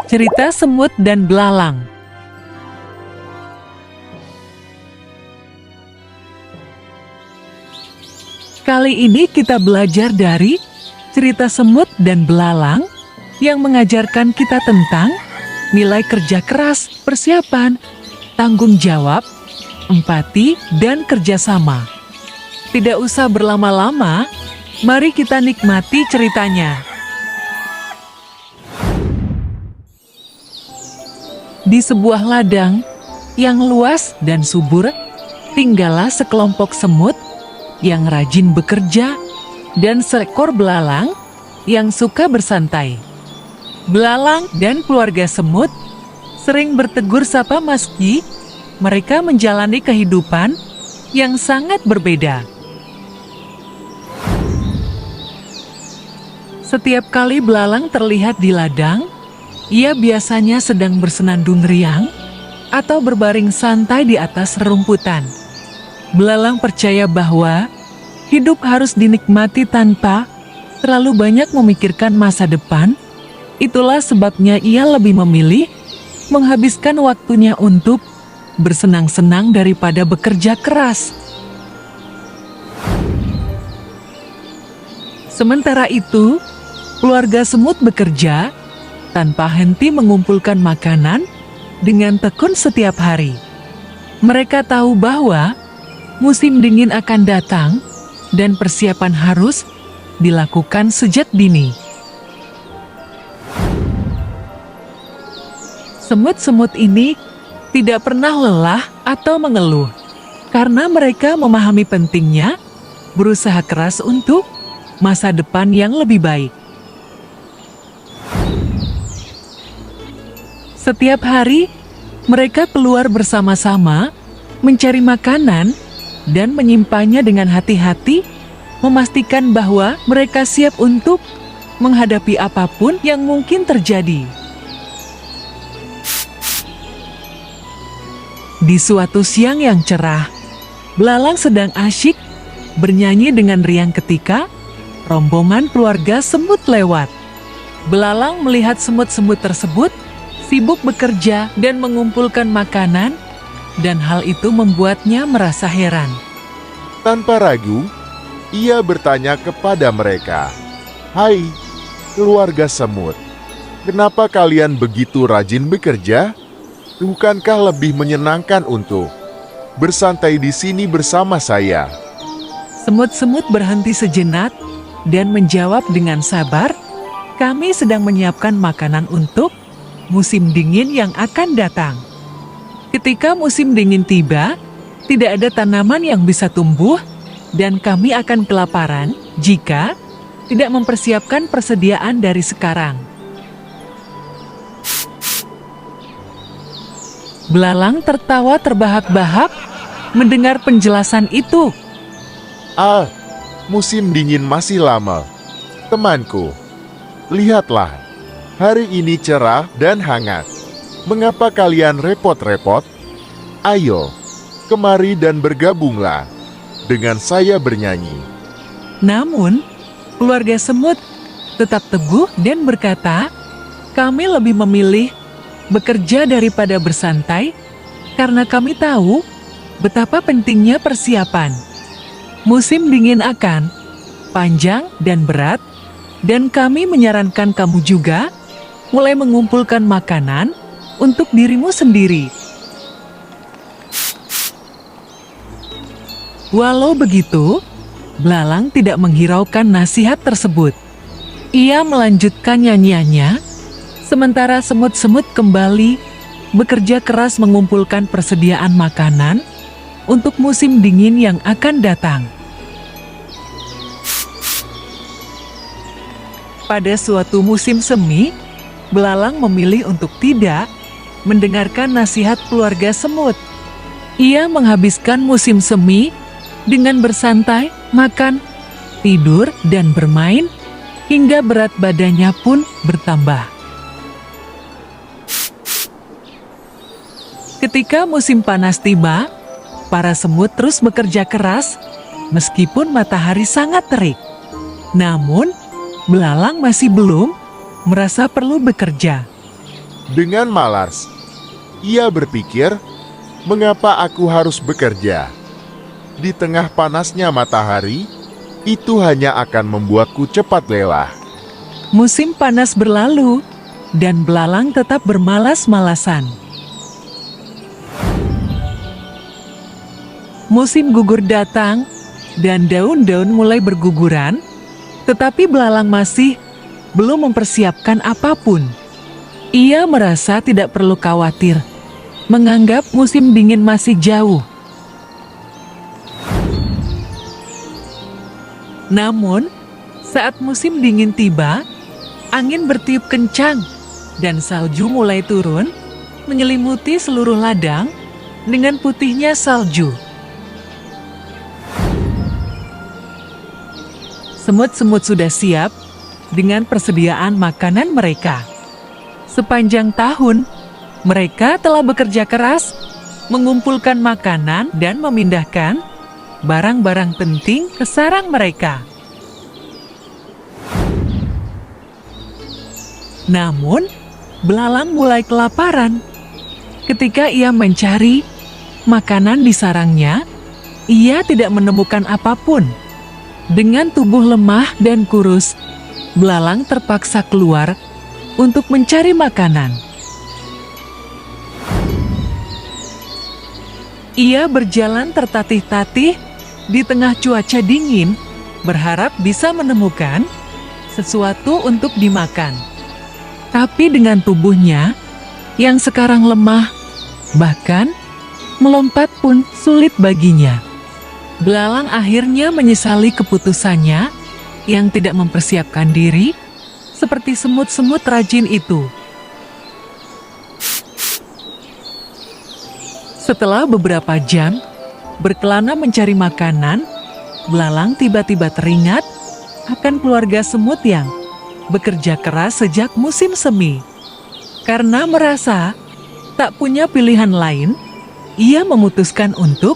Cerita Semut dan Belalang. Kali ini kita belajar dari cerita semut dan belalang yang mengajarkan kita tentang nilai kerja keras, persiapan, tanggung jawab, empati, dan kerjasama. Tidak usah berlama-lama, mari kita nikmati ceritanya. Di sebuah ladang yang luas dan subur, tinggallah sekelompok semut yang rajin bekerja dan seekor belalang yang suka bersantai. Belalang dan keluarga semut sering bertegur sapa meski mereka menjalani kehidupan yang sangat berbeda. Setiap kali belalang terlihat di ladang, ia biasanya sedang bersenandung riang atau berbaring santai di atas rerumputan. Belalang percaya bahwa hidup harus dinikmati tanpa terlalu banyak memikirkan masa depan. Itulah sebabnya ia lebih memilih menghabiskan waktunya untuk bersenang-senang daripada bekerja keras. Sementara itu, keluarga semut bekerja tanpa henti mengumpulkan makanan dengan tekun setiap hari. Mereka tahu bahwa musim dingin akan datang dan persiapan harus dilakukan sejak dini. Semut-semut ini tidak pernah lelah atau mengeluh karena mereka memahami pentingnya berusaha keras untuk masa depan yang lebih baik. Setiap hari, mereka keluar bersama-sama, mencari makanan, dan menyimpannya dengan hati-hati, memastikan bahwa mereka siap untuk menghadapi apapun yang mungkin terjadi. Di suatu siang yang cerah, belalang sedang asyik bernyanyi dengan riang ketika rombongan keluarga semut lewat. Belalang melihat semut-semut tersebut sibuk bekerja dan mengumpulkan makanan, dan hal itu membuatnya merasa heran. Tanpa ragu, ia bertanya kepada mereka, "Hai, keluarga semut, kenapa kalian begitu rajin bekerja? Bukankah lebih menyenangkan untuk bersantai di sini bersama saya?" Semut-semut berhenti sejenak dan menjawab dengan sabar, "Kami sedang menyiapkan makanan untuk musim dingin yang akan datang. Ketika musim dingin tiba, tidak ada tanaman yang bisa tumbuh dan kami akan kelaparan jika tidak mempersiapkan persediaan dari sekarang." Belalang tertawa terbahak-bahak mendengar penjelasan itu. "Ah, musim dingin masih lama. Temanku, lihatlah. Hari ini cerah dan hangat. Mengapa kalian repot-repot? Ayo, kemari dan bergabunglah dengan saya bernyanyi." Namun, keluarga semut tetap teguh dan berkata, "Kami lebih memilih bekerja daripada bersantai karena kami tahu betapa pentingnya persiapan. Musim dingin akan panjang dan berat, dan kami menyarankan kamu juga mulai mengumpulkan makanan untuk dirimu sendiri." Walau begitu, belalang tidak menghiraukan nasihat tersebut. Ia melanjutkan nyanyiannya, sementara semut-semut kembali bekerja keras mengumpulkan persediaan makanan untuk musim dingin yang akan datang. Pada suatu musim semi, belalang memilih untuk tidak mendengarkan nasihat keluarga semut. Ia menghabiskan musim semi dengan bersantai, makan, tidur, dan bermain, hingga berat badannya pun bertambah. Ketika musim panas tiba, para semut terus bekerja keras, meskipun matahari sangat terik. Namun, belalang masih belum merasa perlu bekerja. Dengan malas, ia berpikir, mengapa aku harus bekerja? Di tengah panasnya matahari, itu hanya akan membuatku cepat lelah. Musim panas berlalu, dan belalang tetap bermalas-malasan. Musim gugur datang, dan daun-daun mulai berguguran, tetapi belalang masih belum mempersiapkan apapun. Ia merasa tidak perlu khawatir, menganggap musim dingin masih jauh. Namun, saat musim dingin tiba, angin bertiup kencang dan salju mulai turun, menyelimuti seluruh ladang dengan putihnya salju. Semut-semut sudah siap dengan persediaan makanan mereka. Sepanjang tahun, mereka telah bekerja keras, mengumpulkan makanan dan memindahkan barang-barang penting ke sarang mereka. Namun, belalang mulai kelaparan. Ketika ia mencari makanan di sarangnya, ia tidak menemukan apapun. Dengan tubuh lemah dan kurus, belalang terpaksa keluar untuk mencari makanan. Ia berjalan tertatih-tatih di tengah cuaca dingin, berharap bisa menemukan sesuatu untuk dimakan. Tapi dengan tubuhnya yang sekarang lemah, bahkan melompat pun sulit baginya. Belalang akhirnya menyesali keputusannya yang tidak mempersiapkan diri seperti semut-semut rajin itu. Setelah beberapa jam berkelana mencari makanan, belalang tiba-tiba teringat akan keluarga semut yang bekerja keras sejak musim semi. Karena merasa tak punya pilihan lain, ia memutuskan untuk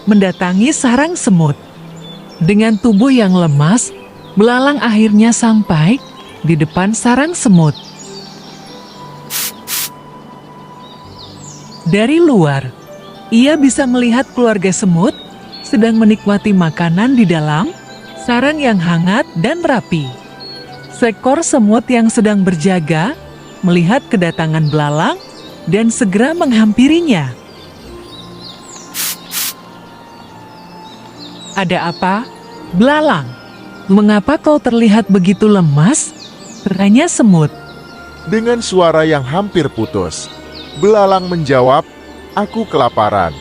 mendatangi sarang semut. Dengan tubuh yang lemas, belalang akhirnya sampai di depan sarang semut. Dari luar, ia bisa melihat keluarga semut sedang menikmati makanan di dalam sarang yang hangat dan rapi. Seekor semut yang sedang berjaga melihat kedatangan belalang dan segera menghampirinya. "Ada apa, belalang? Mengapa kau terlihat begitu lemas?" tanya semut. Dengan suara yang hampir putus, belalang menjawab, "Aku kelaparan.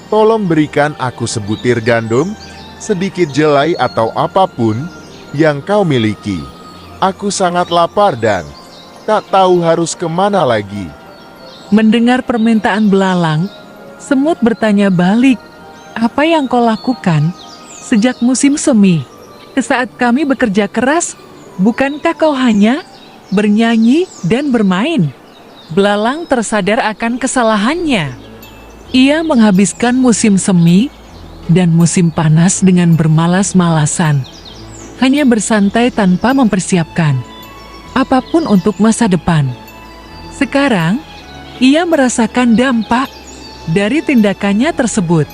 Tolong berikan aku sebutir gandum, sedikit jelai atau apapun yang kau miliki. Aku sangat lapar dan tak tahu harus kemana lagi." Mendengar permintaan belalang, semut bertanya balik, "Apa yang kau lakukan sejak musim semi? Saat kami bekerja keras, bukankah kau hanya bernyanyi dan bermain?" Belalang tersadar akan kesalahannya. Ia menghabiskan musim semi dan musim panas dengan bermalas-malasan, hanya bersantai tanpa mempersiapkan apapun untuk masa depan. Sekarang, ia merasakan dampak dari tindakannya tersebut.